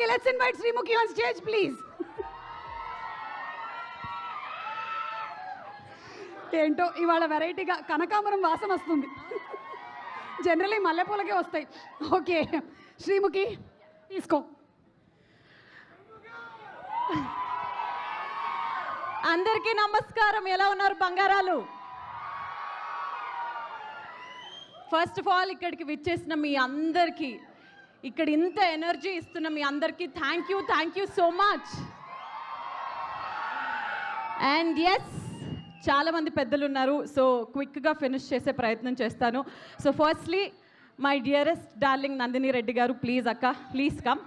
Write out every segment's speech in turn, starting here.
Okay, let's invite Srimukhi on stage, please. ఏంటో ఇవాళ వెరైటీగా కనకాంబరం వాసన వస్తుంది. జనరలీ మల్లెపూలకే వస్తాయి. ఓకే శ్రీముఖి తీసుకో. అందరికీ నమస్కారం. ఎలా ఉన్నారు బంగారాలు? ఫస్ట్ ఆఫ్ ఆల్ ఇక్కడికి విచ్చేసిన మీ అందరికీ, ఇక్కడ ఇంత ఎనర్జీ ఇస్తున్న మీ అందరికీ thank you so much. And yes, చాలామంది పెద్దలు ఉన్నారు, సో క్విక్గా ఫినిష్ చేసే ప్రయత్నం చేస్తాను. So firstly my dearest darling Nandini Reddy గారు, ప్లీజ్ అక్క, ప్లీజ్ కమ్.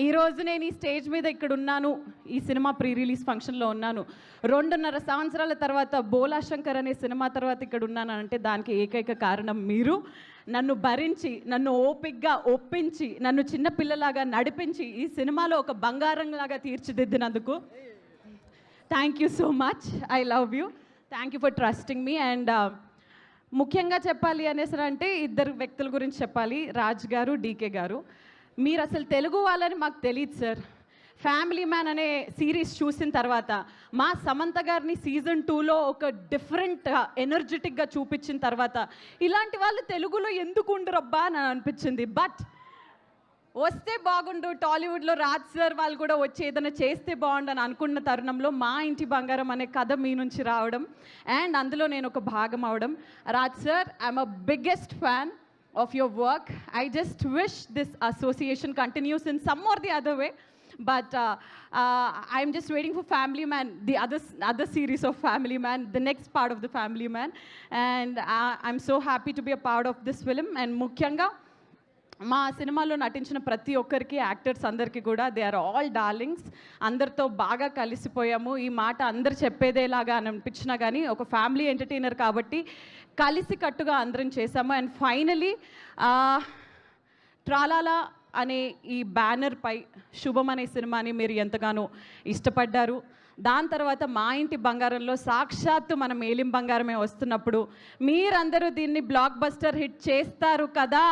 ఈరోజు నేను ఈ స్టేజ్ మీద ఇక్కడ ఉన్నాను, ఈ సినిమా ప్రీ రిలీజ్ ఫంక్షన్లో ఉన్నాను. 2.5 సంవత్సరాల తర్వాత బోలా శంకర్ అనే సినిమా తర్వాత ఇక్కడ ఉన్నాను అంటే దానికి ఏకైక కారణం మీరు. నన్ను భరించి, నన్ను ఓపిక్గా ఒప్పించి, నన్ను చిన్నపిల్లలాగా నడిపించి ఈ సినిమాలో ఒక బంగారంలాగా తీర్చిదిద్దినందుకు thank you so much. I love you. Thank you for trusting me. And ముఖ్యంగా చెప్పాలి అనేసి అంటే ఇద్దరు వ్యక్తుల గురించి చెప్పాలి, రాజ్ గారు, డీకే గారు. మీరు అసలు తెలుగు వాళ్ళని మాకు తెలియదు సార్. ఫ్యామిలీ మ్యాన్ అనే సిరీస్ చూసిన తర్వాత మా సమంత గారిని సీజన్ 2లో ఒక డిఫరెంట్ ఎనర్జెటిక్గా చూపించిన తర్వాత ఇలాంటి వాళ్ళు తెలుగులో ఎందుకు ఉండరబ్బా అని అనిపించింది. బట్ వస్తే బాగుండు, టాలీవుడ్లో రాజ్ సార్ వాళ్ళు కూడా వచ్చి ఏదైనా చేస్తే బాగుండు అని అనుకున్న తరుణంలో మా ఇంటి బంగారం అనే కథ మీ నుంచి రావడం అండ్ అందులో నేను ఒక భాగం అవడం. Raj sir, I'm a biggest fan of your work. I just wish this association continues in some or the other way, but I'm just waiting for Family Man, the other series of Family Man, the next part of the Family Man, and I'm so happy to be a part of this film. And ముఖ్యంగా మా సినిమాలో నటించిన ప్రతి ఒక్కరికి, actors అందరికీ కూడా they are all darlings. అందరితో బాగా కలిసిపోయాము. ఈ మాట అందరు చెప్పేదేలాగా అని అనిపించినా కానీ ఒక ఫ్యామిలీ ఎంటర్టైనర్ కాబట్టి కలిసి కట్టుగా అందరం చేశాము. అండ్ ఫైనలీ ట్రాలాలా అనే ఈ బ్యానర్పై శుభం అనే సినిమాని మీరు ఎంతగానో ఇష్టపడ్డారు. దాని తర్వాత మా ఇంటి బంగారంలో సాక్షాత్తు మన మేలిం బంగారమే వస్తున్నప్పుడు మీరందరూ దీన్ని బ్లాక్ బస్టర్ హిట్ చేస్తారు కదా.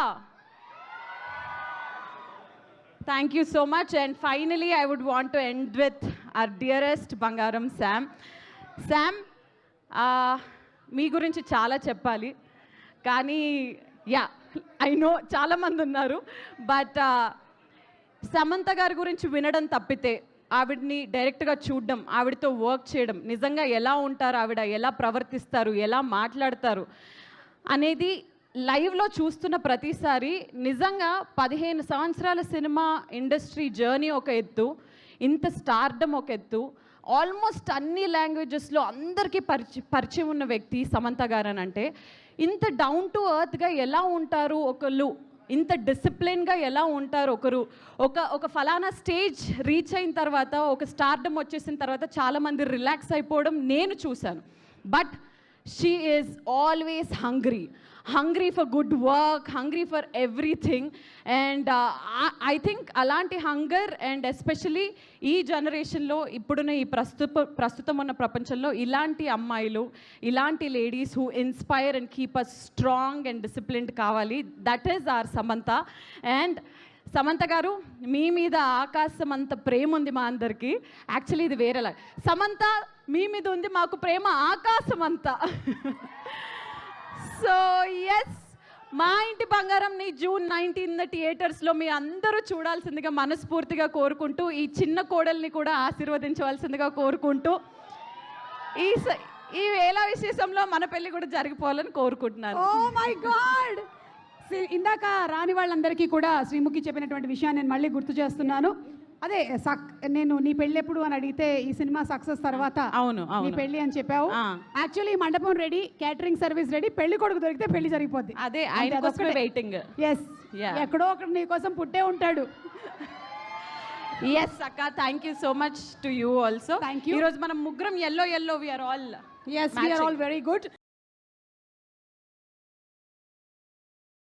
Thank you so much. And finally, I would want to end with our dearest Bangaram, Sam. Sam, మీ గురించి చాలా చెప్పాలి కానీ ఐ నో చాలామంది ఉన్నారు, బట్ సమంత గారి గురించి వినడం తప్పితే ఆవిడని డైరెక్ట్గా చూడడం, ఆవిడతో వర్క్ చేయడం, నిజంగా ఎలా ఉంటారు, ఆవిడ ఎలా ప్రవర్తిస్తారు, ఎలా మాట్లాడతారు అనేది లైవ్లో చూస్తున్న ప్రతిసారి నిజంగా 15 సంవత్సరాల సినిమా ఇండస్ట్రీ జర్నీ ఒక ఎత్తు, ఇంత స్టార్డమ్ ఒక ఎత్తు, ఆల్మోస్ట్ అన్ని లాంగ్వేజెస్లో అందరికీ పరిచయం ఉన్న వ్యక్తి సమంత గారు అని అంటే ఇంత డౌన్ టు ఎర్త్గా ఎలా ఉంటారు ఒకళ్ళు, ఇంత డిసిప్లిన్గా ఎలా ఉంటారు ఒకరు, ఒక ఫలానా స్టేజ్ రీచ్ అయిన తర్వాత, ఒక స్టార్డమ్ వచ్చేసిన తర్వాత చాలామంది రిలాక్స్ అయిపోవడం నేను చూశాను. But she is always hungry for good work, hungry for everything, and I think alanti hunger and especially ee generation lo ippuduna ee prastutam ఉన్న ప్రపంచంలో ఇలాంటి అమ్మాయిలు, ఇలాంటి ladies who inspire and keep us strong and disciplined కావాలి. that is our Samantha. And Samantha గారు, మీ మీద ఆకాశం అంత ప్రేమ ఉంది మా అందరికీ. యాక్చువల్లీ ఇది వేరేలా, సమంత మీ మీద ఉంది మాకు ప్రేమ ఆకాశం అంతా. సో ఎస్, మా ఇంటి బంగారంని June 19 థియేటర్స్లో మీ అందరూ చూడాల్సిందిగా మనస్ఫూర్తిగా కోరుకుంటూ, ఈ చిన్న కోడల్ని కూడా ఆశీర్వదించవలసిందిగా కోరుకుంటూ, ఈ వేళ విశేషంలో మన పెళ్ళి కూడా జరిగిపోవాలని కోరుకుంటున్నాను. ఓ మై గాడ్, ఇందాక రాని వాళ్ళందరికీ కూడా శ్రీముఖి చెప్పినటువంటి విషయాన్ని నేను మళ్ళీ గుర్తు చేస్తున్నాను. అదే నేను నీ పెళ్ళి ఎప్పుడు అని అడిగితే ఈ సినిమా సక్సెస్ తర్వాత అవును నీ పెళ్ళి అని చెప్పావు. యాక్చువల్లీ ఈ మండపం రెడీ, క్యాటరింగ్ సర్వీస్ రెడీ, పెళ్లి కొడుకు దొరికితే పెళ్లి జరిగిపోద్ది. అదే వెయిటింగ్. ఎస్, ఎక్కడో ఒకటి నీ కోసం పుట్టే ఉంటాడు. ఎస్ అక్క, thank you so much to you also. Thank you. ఈరోజు మనం ముగ్గురం yellow we are all very good.